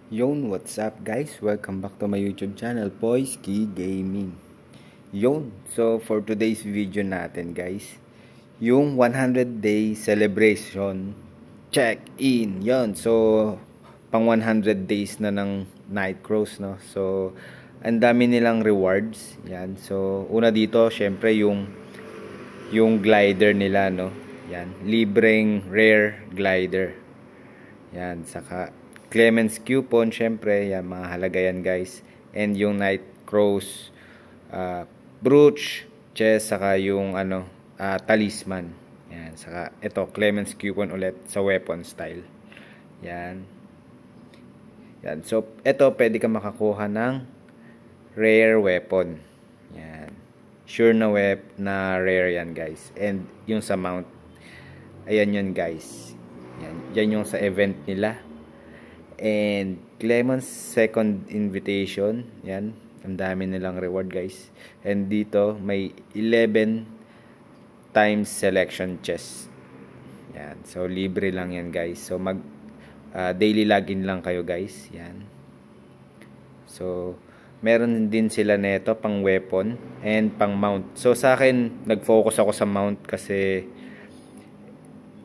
Yon, what's up guys? Welcome back to my YouTube channel, Poisky Gaming. Yon, so for today's video natin guys, yung 100 day celebration check-in. Yon, so pang 100 days na ng Night Cruise, no? So, ang dami nilang rewards. Yan, so una dito, syempre yung glider nila, no? Yan, libreng rare glider. Yan, saka Clemens coupon, syempre, yan, mga halaga yan guys. And yung Night Cruise brooch, chest, saka yung talisman. Yan, saka ito, Clemens coupon ulit sa weapon style. Yan. Yan, so ito, pwede ka makakuha ng rare weapon. Yan. Sure na rare yan guys. And yung sa mount, ayan yun guys. Yan, yan yung sa event nila. And Clemens second invitation. Yan, ang dami nilang reward guys. And dito may 11 times selection chest. Yan, so libre lang yan guys. So mag daily login lang kayo guys. Yan. So meron din sila neto pang weapon and pang mount. So sa akin nag-focus ako sa mount kasi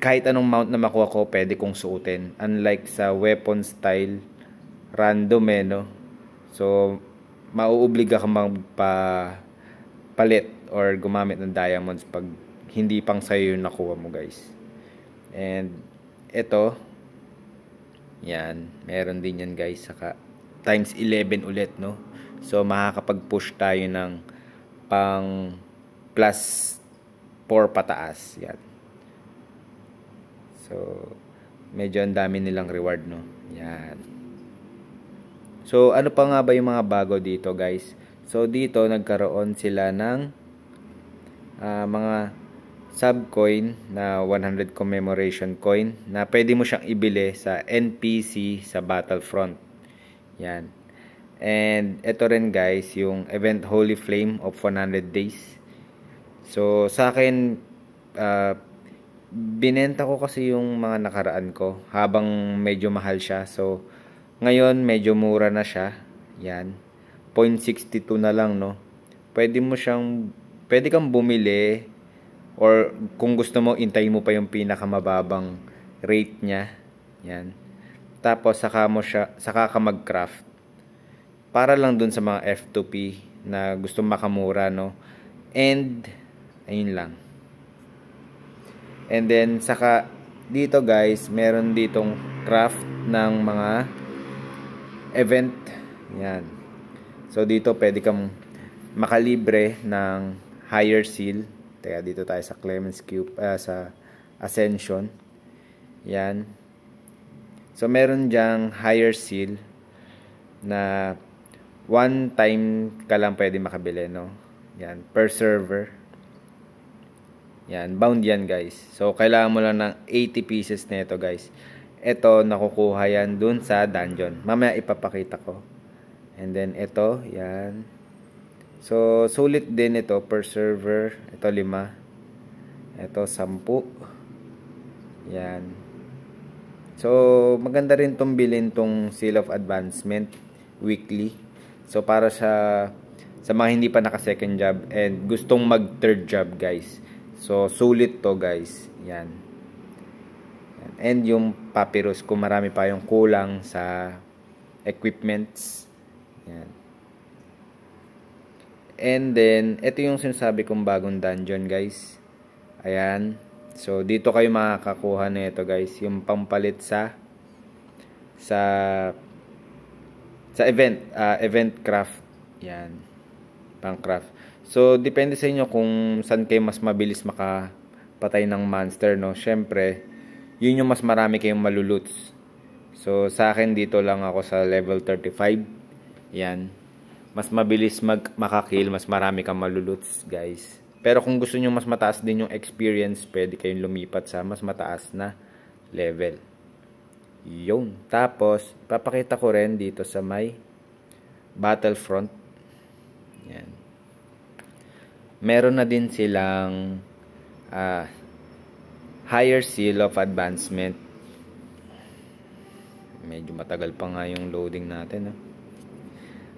kahit anong mount na makuha ko, pwede kong suotin. Unlike sa weapon style, random no? So, mauobliga ka magpalit or gumamit ng diamonds pag hindi pang sa'yo yung nakuha mo, guys. And, ito, yan, meron din yan, guys. Saka, times 11 ulit, no? So, makakapag-push tayo ng pang plus 4 pataas. Yan. So, medyo ang dami nilang reward, no? Yan. So, ano pa nga ba yung mga bago dito, guys? So, dito, nagkaroon sila ng mga subcoin na 100 commemoration coin na pwede mo siyang ibili sa NPC sa Battlefront. Yan. And, ito rin, guys, yung event Holy Flame of 100 days. So, sa akin, binenta ko kasi yung mga nakaraan ko habang medyo mahal siya. So, ngayon medyo mura na siya. Yan. 0.62 na lang, no? Pwede kang bumili or kung gusto mo, intay mo pa yung pinakamababang rate niya. Yan. Tapos, saka ka mag-craft. Para lang dun sa mga F2P na gusto makamura, no? And, ayun lang. And then, saka dito guys, meron ditong craft ng mga event. Yan. So, dito pwede kang makalibre ng higher seal. Teka, dito tayo sa Clemens Cube, sa Ascension. Yan. So, meron dyang higher seal na one time ka lang pwede makabili, no? Yan, per server. Yan, bound yan guys. So, kailangan mo lang ng 80 pieces nito guys. Ito, nakukuha yan dun sa dungeon. Mamaya ipapakita ko. And then, ito, yan. So, sulit din ito per server. Ito, 5. Ito, 10. Yan. So, maganda rin itong bilhin tong Seal of Advancement weekly. So, para sa mga hindi pa naka-second job and gustong mag-third job guys. So, sulit to guys. Yan. And yung papyrus, kung marami pa yung kulang sa equipments. Yan. And then, ito yung sinasabi kong bagong dungeon guys. Ayan. So, dito kayo makakakuha na ito guys. Yung pampalit sa event. Event craft. Yan. Pang craft. So, depende sa inyo kung saan kayo mas mabilis makapatay ng monster, no? Syempre, yun yung mas marami kayong maluloots. So, sa akin, dito lang ako sa level 35. Yan. Mas mabilis makakill, mas marami kang maluloots, guys. Pero kung gusto nyo mas mataas din yung experience, pwede kayong lumipat sa mas mataas na level. Yun. Tapos, papakita ko rin dito sa may Battlefront. Yan. Meron na din silang higher seal of advancement. medyo matagal pa nga yung loading natin, no?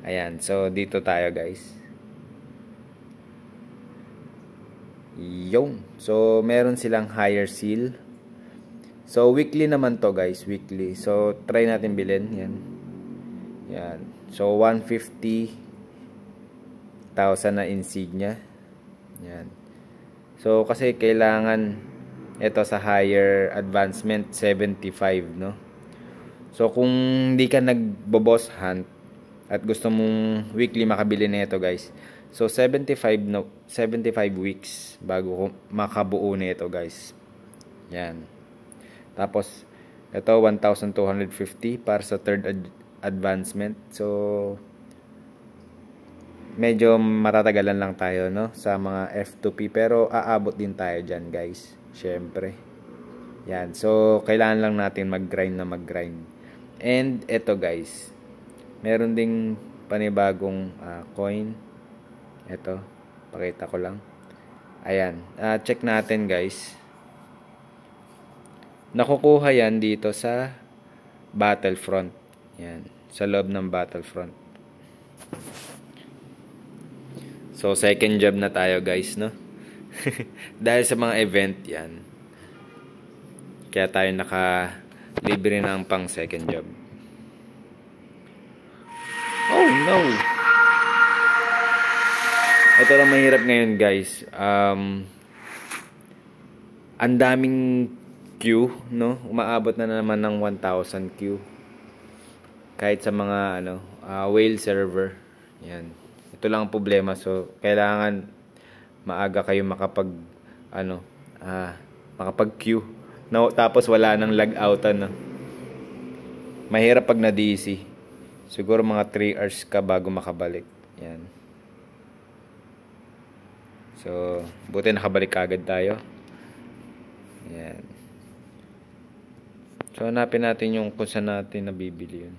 Ayan, so dito tayo guys. Yung. So meron silang higher seal. So weekly naman to guys, weekly. So try natin bilhin, yan. Yan. So 150,000 na insignia. Yan. So kasi kailangan ito sa higher advancement 75, no? So kung hindi ka nagbo-boss hunt at gusto mong weekly makabili nito guys. So 75 weeks bago makabuo nito guys. Yan. Tapos ito 1,250 para sa third advancement. So medyo matatagalan lang tayo, no, sa mga F2P, pero aabot din tayo diyan guys. Syempre. Yan. So kailangan lang natin mag-grind. And ito guys, meron ding panibagong coin. Ito, pakita ko lang. Ayan, check natin guys. Nakukuha yan dito sa Battlefront. Yan, sa loob ng Battlefront. So second job na tayo guys, no? Dahil sa mga event yan, kaya tayo naka-libre ng pang second job. Oh no! Ito lang mahirap ngayon guys. Ang daming queue, no? Umaabot na naman ng 1,000 queue. Kahit sa mga whale server. Yan. Ito lang ang problema. So kailangan maaga kayo makapag-queue. No, tapos wala nang lag-outan, no? Mahirap pag na-DC. Siguro mga 3 hours ka bago makabalik. Yan. So, buti nakabalik agad tayo. Yan. So, hanapin natin yung kung saan natin nabibili yun.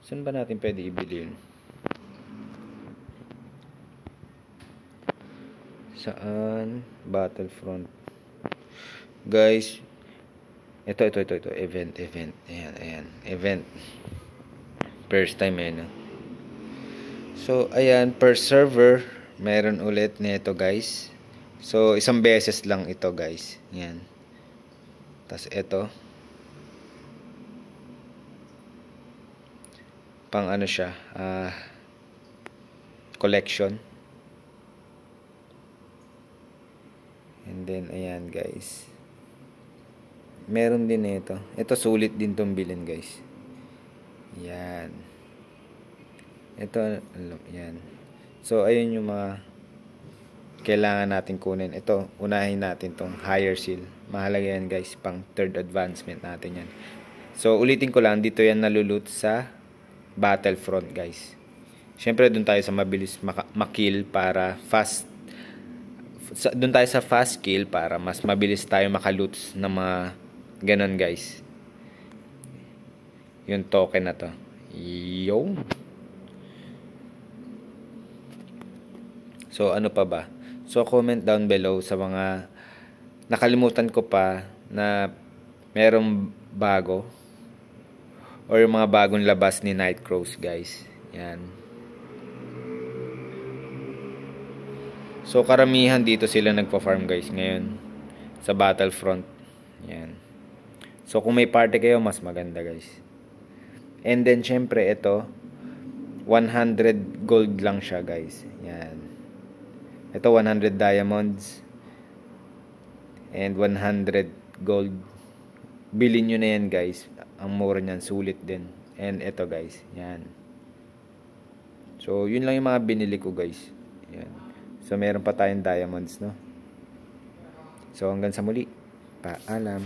Saan ba natin pwede ibili yun? Saan? Battlefront. Guys, ito. Event. Ayan. Event. First time no? So, ayan, per server, meron ulit nito guys. So, isang beses lang ito guys. Yan. Tapos ito. Pang siya, collection. And then, ayan guys. Meron din ito. Ito sulit din tong bilhin guys. Yan. Ito, yan. So, ayun yung mga kailangan natin kunin. Ito, unahin natin tong higher seal. Mahalaga yan guys, pang third advancement natin yan. So, ulitin ko lang, dito yan nalulot sa Battlefront guys. Siyempre, dun tayo sa mabilis makill para fast. Dun tayo sa fast kill para mas mabilis tayo makaloots ng mga ganon guys. Yung token na to. Yo. So, ano pa ba? So, comment down below sa mga nakalimutan ko pa na merong bago or yung mga bagong labas ni Nightcrows guys. Yan. So, karamihan dito sila nagpa-farm guys ngayon sa Battlefront. Yan. So, kung may party kayo, mas maganda guys. And then, syempre, ito 100 gold lang siya guys. Yan. Ito 100 diamonds and 100 gold. Bilhin nyo na yan guys. Ang mura nyan, sulit din. And ito guys, yan. So, yun lang yung mga binili ko guys. Yan. So, meron pa tayong diamonds, no? So, hanggang sa muli. Paalam.